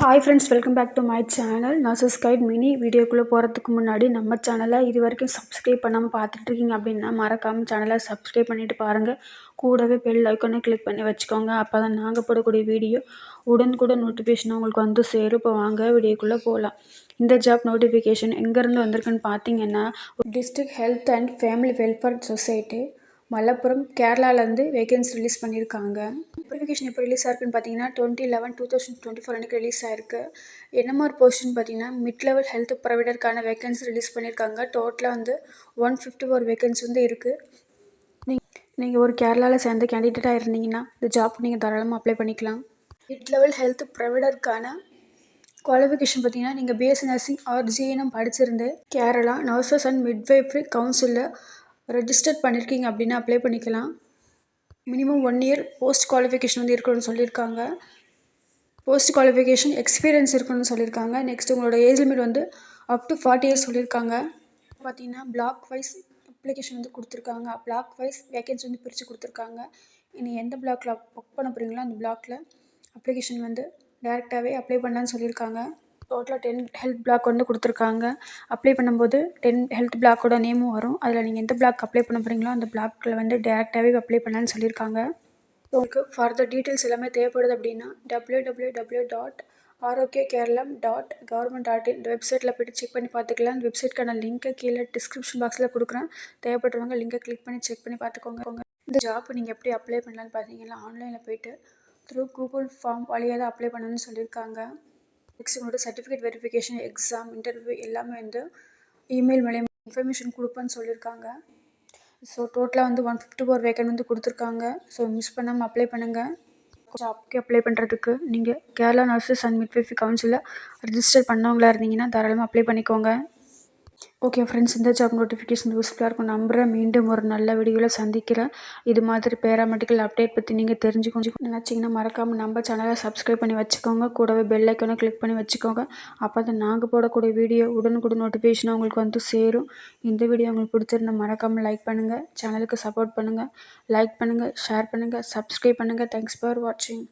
Hi friends, welcome back to my channel nurses guide mini. வீடியோக்குள்ளே போகிறதுக்கு முன்னாடி நம்ம சேனலை இது வரைக்கும் சப்ஸ்கிரைப் பண்ணாமல் பார்த்துட்ருக்கீங்க அப்படின்னா மறக்காமல் சேனலை சப்ஸ்கிரைப் பண்ணிவிட்டு பாருங்கள். கூடவே பெல் ஐக்கானை கிளிக் பண்ணி வச்சுக்கோங்க. அப்போ தான் நாங்கள் போடக்கூடிய வீடியோ உடனுக்குடன் நோட்டிஃபிகேஷன் உங்களுக்கு வந்து சேரும். இப்போ வாங்க வீடியோக்குள்ளே போகலாம். இந்த ஜாப் நோட்டிஃபிகேஷன் எங்கேருந்து வந்திருக்குன்னு பார்த்தீங்கன்னா, district health and family welfare society Malappuram கேரளாவிலேருந்து வேகன்சி ரிலீஸ் பண்ணியிருக்காங்க. நோட்டிஃபிகேஷன் எப்போ ரிலீஸ் ஆயிருக்குன்னு பார்த்தீங்கன்னா 20/11/2024 அன்றைக்கி ரிலீஸ் ஆயிருக்கு. என்ன மாதிரி போஸ்ட்னு பார்த்தீங்கன்னா மிட் லெவல் ஹெல்த் ப்ரொவைடருக்கான வேகன்சி ரிலீஸ் பண்ணியிருக்காங்க. டோட்டலாக வந்து 154 வேகன்சி வந்து இருக்குது. நீங்கள் ஒரு கேரளாவில் சேர்ந்த கேண்டிடேட்டாக இருந்தீங்கன்னா இந்த ஜாப் நீங்கள் தாராளமாக அப்ளை பண்ணிக்கலாம். மிட் லெவல் ஹெல்த் ப்ரொவைடருக்கான குவாலிஃபிகேஷன் பார்த்தீங்கன்னா நீங்கள் பிஎஸ்சி நர்சிங் ஆர் ஜிஎன்எம் படிச்சிருந்து கேரளா நர்சஸ் அண்ட் மிட்வைஃப்ரி கவுன்சிலில் ரெஜிஸ்டர் பண்ணியிருக்கீங்க அப்படின்னா அப்ளை பண்ணிக்கலாம். மினிமம் 1 இயர் போஸ்ட் குவாலிஃபிகேஷன் வந்து இருக்கணும்னு சொல்லியிருக்காங்க. போஸ்ட் குவாலிஃபிகேஷன் எக்ஸ்பீரியன்ஸ் இருக்கணும்னு சொல்லியிருக்காங்க. நெக்ஸ்ட் உங்களோட ஏஜ் லிமிட் வந்து அப் டு 40 இயர்ஸ் சொல்லியிருக்காங்க. பார்த்தீங்கன்னா பிளாக் வைஸ் அப்ளிகேஷன் வந்து கொடுத்துருக்காங்க. பிளாக் வைஸ் வேகன்சி வந்து பிரித்து கொடுத்துருக்காங்க. இனி எந்த பிளாக்ல ஒர்க் பண்ண போகிறீங்களோ அந்த பிளாக்ல அப்ளிகேஷன் வந்து டேரெக்டாகவே அப்ளை பண்ணலான்னு சொல்லியிருக்காங்க. டோட்டலாக 10 ஹெல்த் பிளாக் வந்து கொடுத்துருக்காங்க. அப்ளை பண்ணும்போது 10 ஹெல்த் பிளாக்கோட நேமும் வரும். அதில் நீங்கள் எந்த பிளாக் அப்ளை பண்ண போகிறீங்களோ அந்த பிளாக்கில் வந்து டேரெக்டாகவே அப்ளை பண்ணலான்னு சொல்லியிருக்காங்க. உங்களுக்கு ஃபர்தர் டீட்டெயில்ஸ் எல்லாமே தேவைப்படுது அப்படின்னா www.arokyakeeralam.government.in இந்த வெப்சைட்டில் போய்ட்டு செக் பண்ணி பார்த்துக்கலாம். இந்த வெப்சைட்க்கான லிங்க்கை கீழே டிஸ்கிரிப்ஷன் பாக்ஸில் கொடுக்குறேன். தேவைப்படுறவங்க லிங்கை கிளிக் பண்ணி செக் பண்ணி பார்த்துக்கோங்க. இந்த ஜாப் நீங்கள் எப்படி அப்ளை பண்ணலான்னு பார்த்தீங்கன்னா ஆன்லைனில் போய்ட்டு த்ரூ கூகுள் ஃபார்ம் வழியாக தான் அப்ளை பண்ணணும்னு சொல்லியிருக்காங்க. நெக்ஸ்ட் உங்களோட சர்டிஃபிகேட் வெரிஃபிகேஷன், எக்ஸாம், இன்டர்வியூ எல்லாமே வந்து இமெயில் மூலியமாக இன்ஃபர்மேஷன் கொடுப்பேன்னு சொல்லியிருக்காங்க. ஸோ டோட்டலாக வந்து 154 வேக்கன்ட் வந்து கொடுத்துருக்காங்க. ஸோ மிஸ் பண்ணாமல் அப்ளை பண்ணுங்கள். ஜாப்க்கு அப்ளை பண்ணுறதுக்கு நீங்கள் கேரளா நர்சஸ் அண்ட் மிட்வைஃப்ரி கவுன்சிலில் ரெஜிஸ்டர் பண்ணவங்களா இருந்தீங்கன்னா தாராளமாக அப்ளை பண்ணிக்கோங்க. ஓகே ஃப்ரெண்ட்ஸ், இந்த ஜாப் நோட்டிஃபிகேஷன் யூஸ்ஃபுல்லாக இருக்கும் நம்புகிறேன். மீண்டும் ஒரு நல்ல வீடியோவில் சந்திக்கிறேன். இது மாதிரி பேராமெடிக்கல் அப்டேட் பற்றி நீங்கள் தெரிஞ்சுக்கணும் நினச்சிங்கன்னா மறக்காமல் நம்ம சேனலை சப்ஸ்கிரைப் பண்ணி வச்சுக்கோங்க. கூடவே பெல் ஐக்கானை கிளிக் பண்ணி வச்சுக்கோங்க. அப்போ தான் நாங்கள் போடக்கூடிய வீடியோ உடனுக்குடன் நோட்டிஃபிகேஷன் உங்களுக்கு வந்து சேரும். இந்த வீடியோ உங்களுக்கு பிடிச்சிருந்தா மறக்காமல் லைக் பண்ணுங்கள். சேனலுக்கு சப்போர்ட் பண்ணுங்கள். லைக் பண்ணுங்கள், ஷேர் பண்ணுங்கள், சப்ஸ்கிரைப் பண்ணுங்கள். தேங்க்ஸ் ஃபார் வாட்சிங்.